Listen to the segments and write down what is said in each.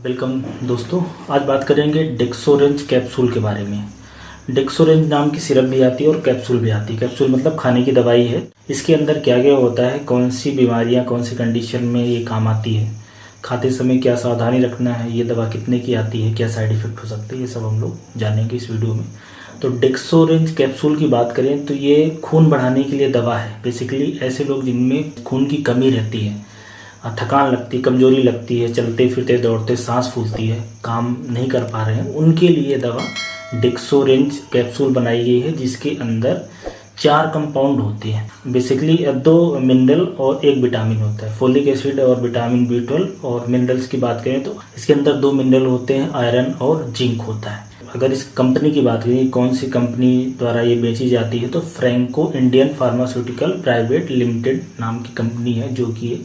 Welcome दोस्तों। आज बात करेंगे डेक्सोरेंज कैप्सूल के बारे में। डेक्सोरेंज नाम की सिरप भी आती है और कैप्सूल भी आती है। कैप्सूल मतलब खाने की दवाई है। इसके अंदर क्या क्या होता है, कौन सी बीमारियां कौन सी कंडीशन में ये काम आती है, खाते समय क्या सावधानी रखना है, ये दवा कितने की आती है, क्या साइड इफेक्ट हो सकते हैं, ये सब हम लोग जानेंगे इस वीडियो में। तो डेक्सोरेंज कैप्सूल की बात करें तो ये खून बढ़ाने के लिए दवा है। बेसिकली ऐसे लोग जिनमें खून की कमी रहती है, थकान लगती, कमजोरी लगती है, चलते फिरते दौड़ते सांस फूलती है, काम नहीं कर पा रहे हैं, उनके लिए दवा डेक्सोरेंज कैप्सूल बनाई गई है, जिसके अंदर 4 कंपाउंड होते हैं। बेसिकली 2 मिनरल और 1 विटामिन होता है, फोलिक एसिड और विटामिन B12। और मिनरल्स की बात करें तो इसके अंदर 2 मिनरल होते हैं, आयरन और जिंक होता है। अगर इस कंपनी की बात करें, कौन सी कंपनी द्वारा ये बेची जाती है, तो Franco Indian pharmaceutical private limited नाम की कंपनी है जो कि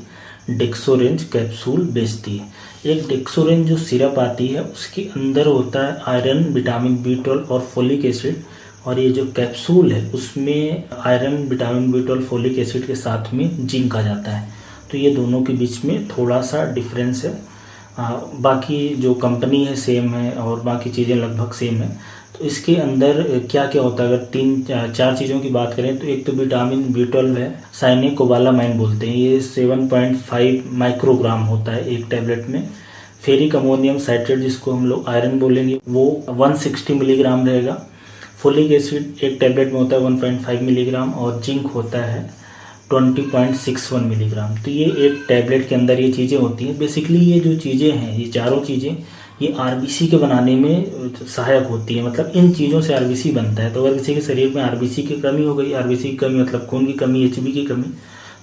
डेक्सोरेंज कैप्सूल बेचती है। एक डेक्सोरेंज जो सिरप आती है उसके अंदर होता है आयरन, विटामिन B12 और फोलिक एसिड। और ये जो कैप्सूल है उसमें iron, vitamin B12, folic acid के साथ में जिंक आ जाता है। तो ये दोनों के बीच में थोड़ा सा डिफरेंस है। बाकी जो कंपनी है सेम है और बाकी चीज़ें लगभग सेम है। तो इसके अंदर क्या क्या होता है, अगर 3-4 चीज़ों की बात करें तो एक तो विटामिन B12 है, साइनेकोबालामाइन बोलते हैं, ये 7.5 माइक्रोग्राम होता है एक टैबलेट में। फेरिक अमोनियम साइट्रेट जिसको हम लोग आयरन बोलेंगे वो 160 मिलीग्राम रहेगा। फोलिक एसिड एक टैबलेट में होता है 1.5 मिलीग्राम और जिंक होता है 20.61 मिलीग्राम। तो ये एक टैबलेट के अंदर ये चीज़ें होती हैं। बेसिकली ये जो चीज़ें हैं, ये चारों चीज़ें ये आरबीसी के बनाने में सहायक होती है। मतलब इन चीज़ों से आरबीसी बनता है। तो अगर किसी के शरीर में आरबीसी की कमी हो गई, आरबीसी की कमी मतलब खून की कमी, एचबी की कमी,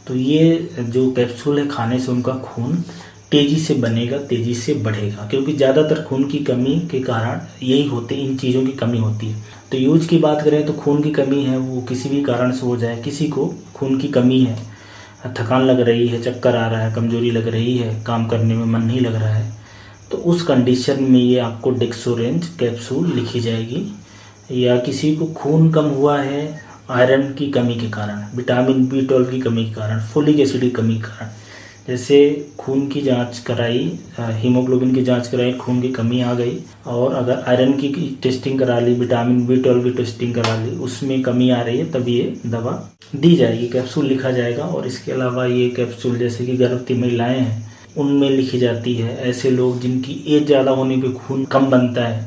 तो ये जो कैप्सूल है खाने से उनका खून तेज़ी से बनेगा, तेज़ी से बढ़ेगा। क्योंकि ज़्यादातर खून की कमी के कारण यही होते, इन चीज़ों की कमी होती है। तो यूज की बात करें तो खून की कमी है वो किसी भी कारण से हो जाए, किसी को खून की कमी है, थकान लग रही है, चक्कर आ रहा है, कमजोरी लग रही है, काम करने में मन नहीं लग रहा है, तो उस कंडीशन में ये आपको डेक्सोरेंज कैप्सूल लिखी जाएगी। या किसी को खून कम हुआ है आयरन की कमी के कारण, विटामिन B12 की कमी के कारण, फोलिक एसिड की कमी के कारण, जैसे खून की जांच कराई, हीमोग्लोबिन की जांच कराई, खून की कमी आ गई, और अगर आयरन की टेस्टिंग करा ली, विटामिन B12 की टेस्टिंग करा ली, उसमें कमी आ रही है, तब ये दवा दी जाएगी, कैप्सूल लिखा जाएगा। और इसके अलावा ये कैप्सूल जैसे कि गर्भवती महिलाएं हैं उनमें लिखी जाती है। ऐसे लोग जिनकी एज ज़्यादा होने पे खून कम बनता है,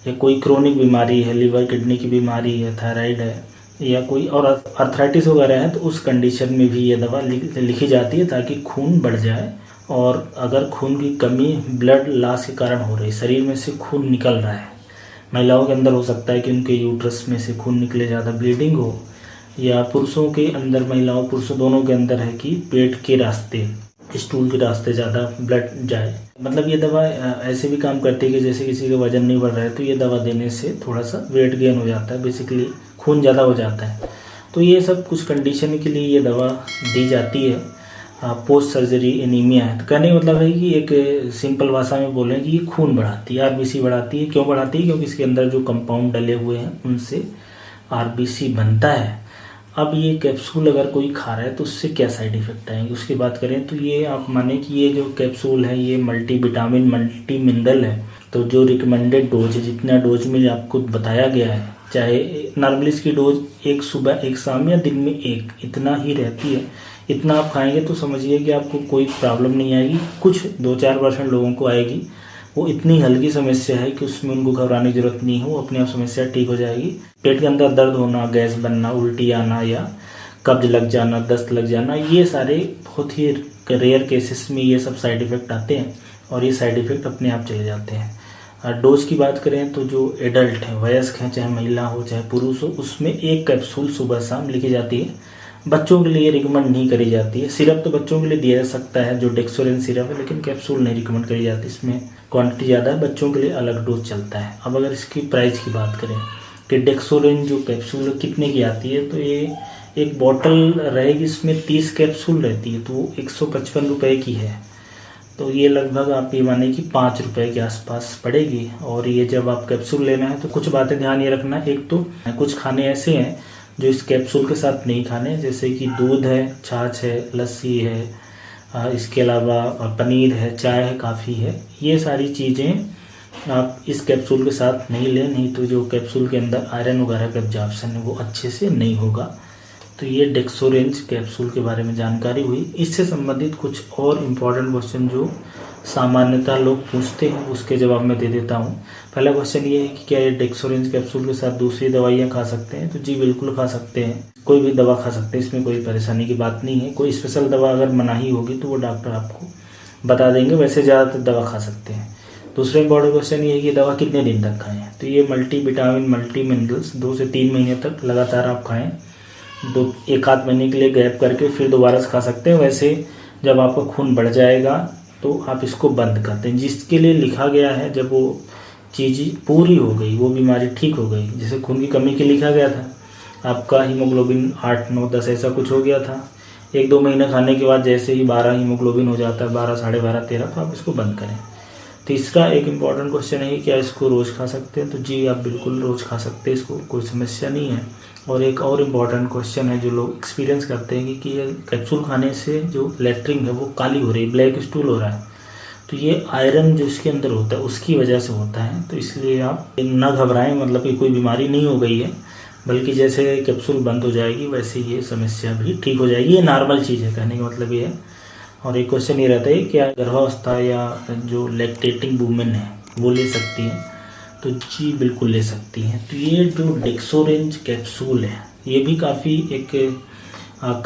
या कोई क्रोनिक बीमारी है, लीवर किडनी की बीमारी है, थायराइड है, या कोई और अर्थराइटिस वगैरह है, तो उस कंडीशन में भी ये दवा लिखी जाती है ताकि खून बढ़ जाए। और अगर खून की कमी ब्लड लॉस के कारण हो रही, शरीर में से खून निकल रहा है, महिलाओं के अंदर हो सकता है कि उनके यूट्रस में से खून निकले, ज़्यादा ब्लीडिंग हो, या पुरुषों के अंदर, महिलाओं पुरुषों दोनों के अंदर है कि पेट के रास्ते, स्टूल के रास्ते ज़्यादा ब्लड जाए। मतलब ये दवा ऐसे भी काम करती है कि जैसे किसी का वजन नहीं बढ़ रहा है तो ये दवा देने से थोड़ा सा वेट गेन हो जाता है, बेसिकली खून ज़्यादा हो जाता है। तो ये सब कुछ कंडीशन के लिए ये दवा दी जाती है। पोस्ट सर्जरी एनीमिया है, तो कहने का मतलब है कि एक सिंपल भाषा में बोलें कि ये खून बढ़ाती है, आरबीसी बढ़ाती है। क्यों बढ़ाती है? क्योंकि इसके अंदर जो कंपाउंड डले हुए हैं उनसे आरबीसी बनता है। अब ये कैप्सूल अगर कोई खा रहा है तो उससे क्या साइड इफेक्ट आएंगे उसकी बात करें तो ये आप माने कि ये जो कैप्सूल है ये मल्टी विटामिन, मल्टी मिनरल है। तो जो रिकमेंडेड डोज है, जितना डोज में आपको बताया गया है, चाहे नॉर्मली इसकी डोज एक सुबह एक शाम या दिन में एक, इतना ही रहती है। इतना आप खाएंगे तो समझिए कि आपको कोई प्रॉब्लम नहीं आएगी। कुछ 2-4% लोगों को आएगी, वो इतनी हल्की समस्या है कि उसमें उनको घबराने की जरूरत नहीं हो, अपने आप समस्या ठीक हो जाएगी। पेट के अंदर दर्द होना, गैस बनना, उल्टी आना या कब्ज लग जाना, दस्त लग जाना, ये सारे बहुत ही रेयर केसेस में ये सब साइड इफ़ेक्ट आते हैं और ये साइड इफ़ेक्ट अपने आप चले जाते हैं। डोज की बात करें तो जो एडल्ट हैं, वयस्क हैं, चाहे महिला हो चाहे पुरुष हो, उसमें 1 कैप्सूल सुबह शाम लिखी जाती है। बच्चों के लिए रिकमेंड नहीं करी जाती है। सिरप तो बच्चों के लिए दिया जा सकता है जो डेक्सोरेंज सिरप है, लेकिन कैप्सूल नहीं रिकमेंड करी जाती, इसमें क्वांटिटी ज़्यादा है, बच्चों के लिए अलग डोज चलता है। अब अगर इसकी प्राइस की बात करें कि डेक्सोरेंज जो कैप्सूल कितने की आती है, तो ये एक बॉटल रहेगी, इसमें 30 कैप्सूल रहती है, तो वो 155 रुपये की है। तो ये लगभग आप ये माने कि 5 रुपये के आसपास पड़ेगी। और ये जब आप कैप्सूल लेना है तो कुछ बातें ध्यान ये रखना है। एक तो कुछ खाने ऐसे हैं जो इस कैप्सूल के साथ नहीं खाने, जैसे कि दूध है, छाछ है, लस्सी है, इसके अलावा पनीर है, चाय है, काफ़ी है। ये सारी चीज़ें आप इस कैप्सूल के साथ नहीं लें, नहीं तो जो कैप्सूल के अंदर आयरन वगैरह का एब्जॉर्प्शन है वो अच्छे से नहीं होगा। तो ये डेक्सोरेंज कैप्सूल के बारे में जानकारी हुई। इससे संबंधित कुछ और इम्पॉर्टेंट क्वेश्चन जो सामान्यतः लोग पूछते हैं उसके जवाब मैं दे देता हूँ। पहला क्वेश्चन ये है कि क्या ये डेक्सोरेंज कैप्सूल के साथ दूसरी दवाइयाँ खा सकते हैं? तो जी बिल्कुल खा सकते हैं, कोई भी दवा खा सकते हैं, इसमें कोई परेशानी की बात नहीं है। कोई स्पेशल दवा अगर मनाही होगी तो वो डॉक्टर आपको बता देंगे, वैसे ज़्यादातर दवा खा सकते हैं। दूसरा इम्पॉर्टेंट क्वेश्चन ये है कि दवा कितने दिन तक खाएँ? तो ये मल्टीविटामिन मल्टी मिनरल्स 2 से 3 महीने तक लगातार आप खाएँ। 1 आध महीने के लिए गैप करके फिर दोबारा से खा सकते हैं। वैसे जब आपका खून बढ़ जाएगा तो आप इसको बंद करते हैं। जिसके लिए लिखा गया है, जब वो चीज़ पूरी हो गई, वो बीमारी ठीक हो गई, जैसे खून की कमी के लिखा गया था, आपका हीमोग्लोबिन 8, 9, 10 ऐसा कुछ हो गया था, 1-2 महीने खाने के बाद जैसे ही 12 हीमोग्लोबिन हो जाता है, 12, 12.5, 13, तो आप इसको बंद करें। तीसरा एक इम्पॉर्टेंट क्वेश्चन है कि क्या इसको रोज़ खा सकते हैं? तो जी आप बिल्कुल रोज़ खा सकते हैं, इसको कोई समस्या नहीं है। और एक और इम्पॉर्टेंट क्वेश्चन है जो लोग एक्सपीरियंस करते हैं कि ये कैप्सूल खाने से जो लेटरिन है वो काली हो रही है, ब्लैक स्टूल हो रहा है, तो ये आयरन जो इसके अंदर होता है उसकी वजह से होता है। तो इसलिए आप ना घबराएं, मतलब कि कोई बीमारी नहीं हो गई है, बल्कि जैसे कैप्सूल बंद हो जाएगी वैसे ये समस्या भी ठीक हो जाएगी। ये नॉर्मल चीज़ है, कहने का मतलब ये है। और एक क्वेश्चन ये रहता है क्या गर्भावस्था या जो लैक्टेटिंग वुमेन है वो ले सकती हैं? तो जी बिल्कुल ले सकती हैं। तो ये जो डेक्सोरेंज कैप्सूल है ये भी काफ़ी एक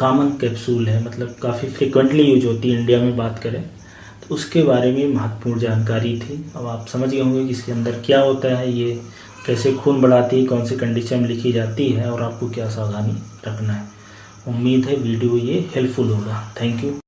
कॉमन कैप्सूल है, मतलब काफ़ी फ्रिक्वेंटली यूज होती है इंडिया में बात करें तो उसके बारे में महत्वपूर्ण जानकारी थी। अब आप समझ गए होंगे कि इसके अंदर क्या होता है, ये कैसे खून बढ़ाती है, कौन सी कंडीशन में लिखी जाती है और आपको क्या सावधानी रखना है। उम्मीद है वीडियो ये हेल्पफुल होगा। Thank you.